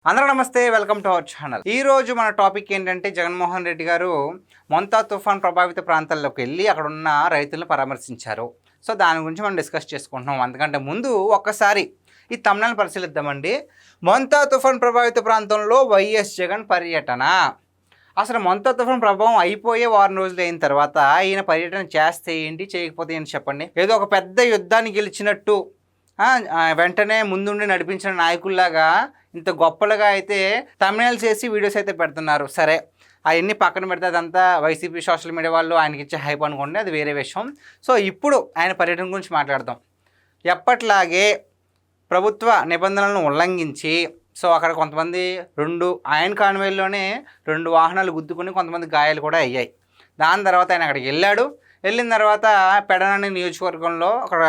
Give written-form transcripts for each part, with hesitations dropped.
అందరూ నమస్తే, welcome to our channel. ఈ రోజు మన టాపిక్ ఏంటంటే జగన్మోహన్ రెడ్డి గారు మొంతా తుఫాన్ ప్రభావిత ప్రాంతాల్లోకి వెళ్ళి అక్కడ ఉన్న రైతులను పరామర్శించారు. సో దాని గురించి మనం డిస్కస్ చేసుకుంటున్నాం. అందుకంటే ముందు ఒక్కసారి ఈ తమిళనాడు పరిశీలిద్దామండి. మొంతా తుఫాన్ ప్రభావిత ప్రాంతంలో వైఎస్ జగన్ పర్యటన. అసలు మొంతా తుఫాన్ ప్రభావం అయిపోయే వారం రోజులు అయిన తర్వాత ఈయన పర్యటన చేస్తే ఏంటి, చేయకపోతే ఏంటి చెప్పండి. ఏదో ఒక పెద్ద యుద్ధాన్ని గెలిచినట్టు వెంటనే ముందుండి నడిపించిన నాయకుల్లాగా ఇంత గొప్పలుగా అయితే తమిళనాడు చేసి వీడియోస్ అయితే పెడుతున్నారు. సరే, అవన్నీ పక్కన పెడితే అదంతా వైసీపీ సోషల్ మీడియా వాళ్ళు ఆయనకి ఇచ్చే హైప్ అనుకోండి, అది వేరే విషయం. సో ఇప్పుడు ఆయన పర్యటన గురించి మాట్లాడదాం. ఎప్పట్లాగే ప్రభుత్వ నిబంధనలను ఉల్లంఘించి సో అక్కడ కొంతమంది ఆయన కాన్వేల్లోనే 2 వాహనాలు గుద్దుకుని కొంతమంది గాయాలు కూడా అయ్యాయి. దాని తర్వాత ఆయన అక్కడికి వెళ్ళిన తర్వాత పెడనని నియోజకవర్గంలో అక్కడ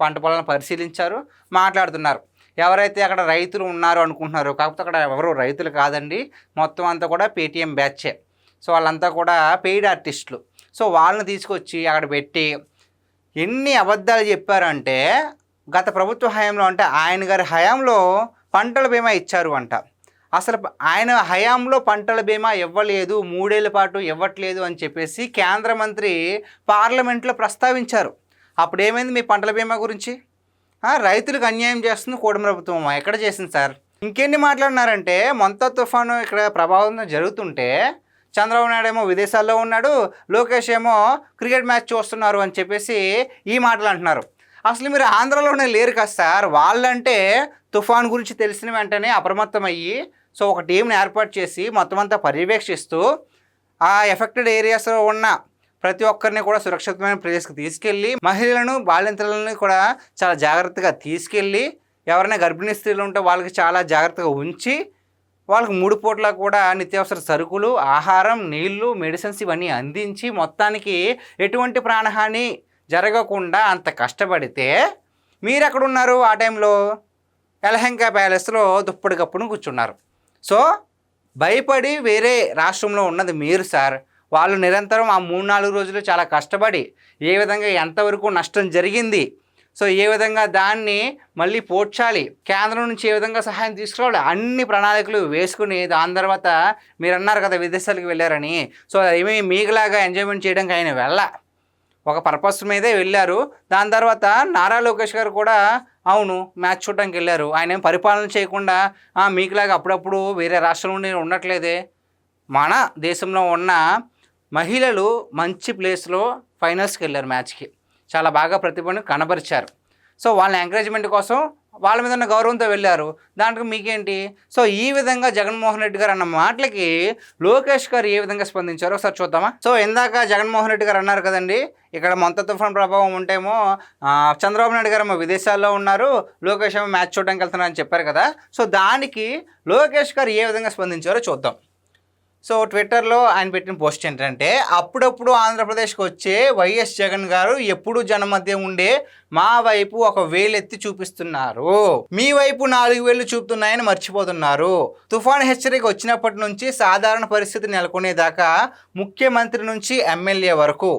పంట పొలాలను పరిశీలించారు, మాట్లాడుతున్నారు. ఎవరైతే అక్కడ రైతులు ఉన్నారో అనుకుంటున్నారో, కాకపోతే అక్కడ ఎవరు రైతులు కాదండి, మొత్తం అంతా కూడా పేటీఎం బ్యాచే. సో వాళ్ళంతా కూడా పెయిడ్ ఆర్టిస్టులు. సో వాళ్ళని తీసుకొచ్చి అక్కడ పెట్టి ఎన్ని అబద్ధాలు చెప్పారంటే, గత ప్రభుత్వ హయాంలో అంటే ఆయన గారి హయాంలో పంటల బీమా ఇచ్చారు అంట. అసలు ఆయన హయాంలో పంటల బీమా ఇవ్వలేదు, 3 ఏళ్ల పాటు ఇవ్వట్లేదు అని చెప్పేసి కేంద్ర మంత్రి పార్లమెంట్లో ప్రస్తావించారు. అప్పుడు ఏమైంది మీ పంటల బీమా గురించి? రైతులకు అన్యాయం చేస్తుంది కూటమి ప్రభుత్వం. ఎక్కడ చేసింది సార్? ఇంకెన్ని మాట్లాడినారంటే, మొంతా తుఫాను ఇక్కడ ప్రభావం జరుగుతుంటే చంద్రబాబు నాయుడు ఏమో విదేశాల్లో ఉన్నాడు, లోకేష్ ఏమో క్రికెట్ మ్యాచ్ చూస్తున్నారు అని చెప్పేసి ఈ మాటలు అంటున్నారు. అసలు మీరు ఆంధ్రలోనే లేరు కదా సార్. వాళ్ళంటే తుఫాన్ గురించి తెలిసిన వెంటనే అప్రమత్తమయ్యి సో ఒక టీంని ఏర్పాటు చేసి మొత్తం అంతా పర్యవేక్షిస్తూ ఆ ఎఫెక్టెడ్ ఏరియాస్లో ఉన్న ప్రతి ఒక్కరిని కూడా సురక్షితమైన ప్రదేశంకి తీసుకెళ్ళి మహిళలను బాలింతలను కూడా చాలా జాగ్రత్తగా తీసుకెళ్ళి, ఎవరైనా గర్భిణీ స్త్రీలు ఉంటే వాళ్ళకి చాలా జాగ్రత్తగా ఉంచి, వాళ్ళకి 3 పూట్ల కూడా నిత్యావసర సరుకులు, ఆహారం, నీళ్లు, మెడిసిన్స్ ఇవన్నీ అందించి మొత్తానికి ఎటువంటి ప్రాణహాని జరగకుండా అంత కష్టపడితే మీరు ఎక్కడున్నారు? ఆ టైంలో యలహంక ప్యాలెస్లో దుప్పటికప్పుడు కూర్చున్నారు. సో భయపడి వేరే రాష్ట్రంలో ఉన్నది మీరు సార్. వాళ్ళు నిరంతరం ఆ 3-4 రోజులు చాలా కష్టపడి ఏ విధంగా ఎంతవరకు నష్టం జరిగింది, సో ఏ విధంగా దాన్ని మళ్ళీ పోడ్చాలి, కేంద్రం నుంచి ఏ విధంగా సహాయం తీసుకురావాలి, అన్ని ప్రణాళికలు వేసుకుని దాని తర్వాత మీరు అన్నారు కదా విదేశాలకు వెళ్ళారని. సో ఏమీ మీకులాగా ఎంజాయ్మెంట్ చేయడానికి ఆయన ఒక పర్పస్ మీదే వెళ్ళారు. దాని తర్వాత నారా లోకేష్ గారు కూడా అవును మ్యాచ్ చూడడానికి వెళ్ళారు. ఆయన ఏం పరిపాలన చేయకుండా మీకులాగా అప్పుడప్పుడు వేరే రాష్ట్రం నుండి ఉండట్లేదే. మన దేశంలో ఉన్న మహిళలు మంచి ప్లేస్లో ఫైనల్స్కి వెళ్ళారు, మ్యాచ్కి చాలా బాగా ప్రతిభను కనబరిచారు. సో వాళ్ళ ఎంకరేజ్మెంట్ కోసం వాళ్ళ మీద ఉన్న గౌరవంతో వెళ్ళారు. దాంట్లో మీకేంటి? సో ఈ విధంగా జగన్మోహన్ రెడ్డి గారు అన్న మాటలకి లోకేష్ గారు ఏ విధంగా స్పందించారో ఒకసారి చూద్దామా. సో ఇందాక జగన్మోహన్ రెడ్డి గారు అన్నారు కదండి, ఇక్కడ మొంతా తుఫాన్ ప్రభావం ఉంటేమో చంద్రబాబు నాయుడు గారు విదేశాల్లో ఉన్నారు, లోకేష్ ఏమో మ్యాచ్ చూడడానికి వెళ్తున్నారని చెప్పారు కదా. సో దానికి లోకేష్ గారు ఏ విధంగా స్పందించారో చూద్దాం. సో ట్విట్టర్లో ఆయన పెట్టిన పోస్ట్ ఏంటంటే, అప్పుడప్పుడు ఆంధ్రప్రదేశ్కి వచ్చే వైఎస్ జగన్ గారు ఎప్పుడు జనం మధ్య ఉండే మా వైపు ఒక వేలెత్తి చూపిస్తున్నారు, మీ వైపు 4 వేలు చూపుతున్నాయని మర్చిపోతున్నారు. తుఫాన్ హెచ్చరిక వచ్చినప్పటి నుంచి సాధారణ పరిస్థితి నెలకొనేదాకా ముఖ్యమంత్రి నుంచి ఎమ్మెల్యే వరకు,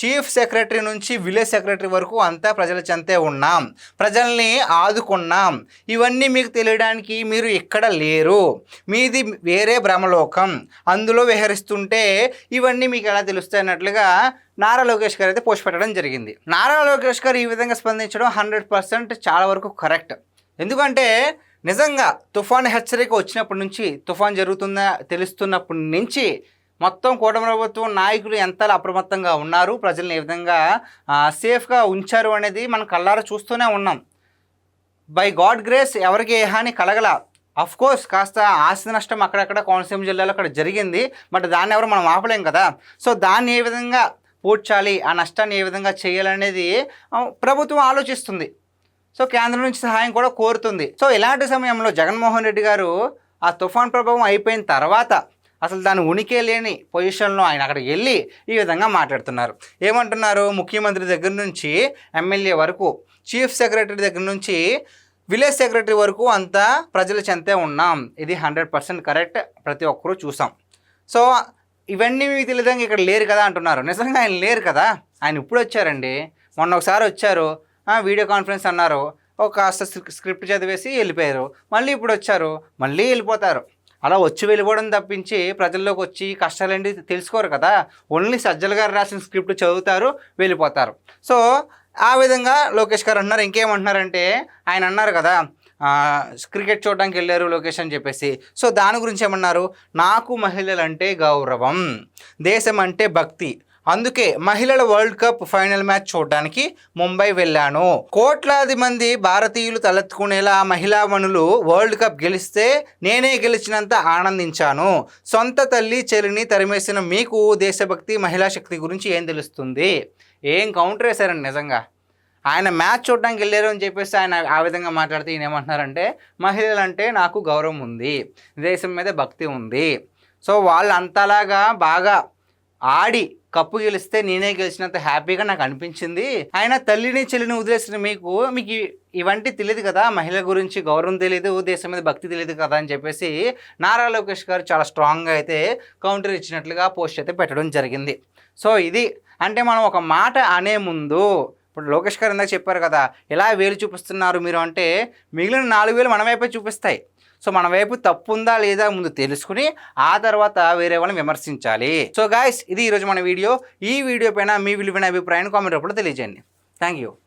చీఫ్ సెక్రటరీ నుంచి విలేజ్ సెక్రటరీ వరకు అంతా ప్రజల చెంతే ఉన్నాం, ప్రజల్ని ఆదుకున్నాం. ఇవన్నీ మీకు తెలియడానికి మీరు ఇక్కడ లేరు, మీది వేరే భ్రమలోకం, అందులో విహరిస్తుంటే ఇవన్నీ మీకు ఎలా తెలుస్తాయి అన్నట్లుగా నారా లోకేష్ గారు అయితే పోస్ట్ పెట్టడం జరిగింది. నారా లోకేష్ గారు ఈ విధంగా స్పందించడం 100% చాలా వరకు కరెక్ట్. ఎందుకంటే నిజంగా తుఫాన్ హెచ్చరిక వచ్చినప్పటి నుంచి, తుఫాన్ జరుగుతుందా తెలుస్తున్నప్పటి నుంచి మొత్తం కూటమి ప్రభుత్వం నాయకులు ఎంతలా అప్రమత్తంగా ఉన్నారు, ప్రజల్ని ఏ విధంగా సేఫ్గా ఉంచారు అనేది మనం కళ్ళారా చూస్తూనే ఉన్నాం. బై గాడ్ గ్రేస్ ఎవరికి ఏ హాని కలగల. కోర్స్ కాస్త ఆస్తి నష్టం అక్కడక్కడ కోనసీమ జిల్లాలో అక్కడ జరిగింది, బట్ దాన్ని ఎవరు మనం ఆపలేం కదా. సో దాన్ని ఏ విధంగా పూడ్చాలి, ఆ నష్టాన్ని ఏ విధంగా చేయాలనేది ప్రభుత్వం ఆలోచిస్తుంది. సో కేంద్రం నుంచి సహాయం కూడా కోరుతుంది. సో ఇలాంటి సమయంలో జగన్మోహన్ రెడ్డి గారు ఆ తుఫాన్ ప్రభావం అయిపోయిన తర్వాత అసలు దాని ఉనికి లేని పొజిషన్లో ఆయన అక్కడికి వెళ్ళి ఈ విధంగా మాట్లాడుతున్నారు. ఏమంటున్నారు? ముఖ్యమంత్రి దగ్గర నుంచి ఎమ్మెల్యే వరకు, చీఫ్ సెక్రటరీ దగ్గర నుంచి విలేజ్ సెక్రటరీ వరకు అంతా ప్రజల చెంతే ఉన్నాం. ఇది 100% కరెక్ట్, ప్రతి ఒక్కరూ చూసాం. సో ఇవన్నీ మీకు తెలియదంగా ఇక్కడ లేరు కదా అంటున్నారు. నిజంగా ఆయన లేరు కదా, ఆయన ఇప్పుడు వచ్చారండి. మొన్న ఒకసారి వచ్చారు, వీడియో కాన్ఫరెన్స్ అన్నారు, ఒక కాస్త స్క్రిప్ట్ చదివేసి వెళ్ళిపోయారు. మళ్ళీ ఇప్పుడు వచ్చారు, మళ్ళీ వెళ్ళిపోతారు. అలా వచ్చి వెళ్ళిపోవడం తప్పించి ప్రజల్లోకి వచ్చి కష్టాలేంటి తెలుసుకోరు కదా. ఓన్లీ సజ్జల గారు రాసిన స్క్రిప్ట్ చదువుతారు, వెళ్ళిపోతారు. సో ఆ విధంగా లోకేష్ గారు అన్నారు. ఇంకేమంటున్నారంటే ఆయన అన్నారు కదా క్రికెట్ చూడడానికి వెళ్ళారు లోకేష్ అని చెప్పేసి. సో దాని గురించి ఏమన్నారు, నాకు మహిళలంటే గౌరవం, దేశం అంటే భక్తి, అందుకే మహిళల వరల్డ్ కప్ ఫైనల్ మ్యాచ్ చూడడానికి ముంబై వెళ్ళాను. కోట్లాది మంది భారతీయులు తలెత్తుకునేలా మహిళామణులు వరల్డ్ కప్ గెలిస్తే నేనే గెలిచినంత ఆనందించాను. సొంత తల్లి చెల్లిని తరిమేసిన మీకు దేశభక్తి మహిళా శక్తి గురించి ఏం తెలుస్తుంది? ఏం కౌంటర్ వేశారండి నిజంగా. ఆయన మ్యాచ్ చూడడానికి వెళ్ళారు అని చెప్పేసి ఆయన ఆ విధంగా మాట్లాడితే ఈయన ఏమంటున్నారంటే మహిళలంటే నాకు గౌరవం ఉంది, దేశం మీద భక్తి ఉంది. సో వాళ్ళు అంతలాగా బాగా ఆడి కప్పు గెలిస్తే నేనే గెలిచినంత హ్యాపీగా నాకు అనిపించింది. ఆయన తల్లిని చెల్లిని వదిలేసిన మీకు ఇవంటి తెలియదు కదా, మహిళల గురించి గౌరవం తెలియదు, దేశం మీద భక్తి తెలియదు కదా అని చెప్పేసి నారా లోకేష్ గారు చాలా స్ట్రాంగ్గా అయితే కౌంటర్ ఇచ్చినట్లుగా పోస్ట్ అయితే పెట్టడం జరిగింది. సో ఇది అంటే మనం ఒక మాట అనే ముందు, ఇప్పుడు లోకేష్ గారు ఇందాక చెప్పారు కదా ఎలా వేలు చూపిస్తున్నారు మీరు అంటే, మిగిలిన 4 వేలు మన వైపే చూపిస్తాయి. సో మన వైపు తప్పు ఉందా లేదా ముందు తెలుసుకుని ఆ తర్వాత వేరే వాళ్ళని విమర్శించాలి. సో గాయస్, ఇది ఈరోజు మన వీడియో. ఈ వీడియో పైన మీ విలువైన అభిప్రాయాన్ని కామెంట్ రూపంలో తెలియజేయండి. Thank you.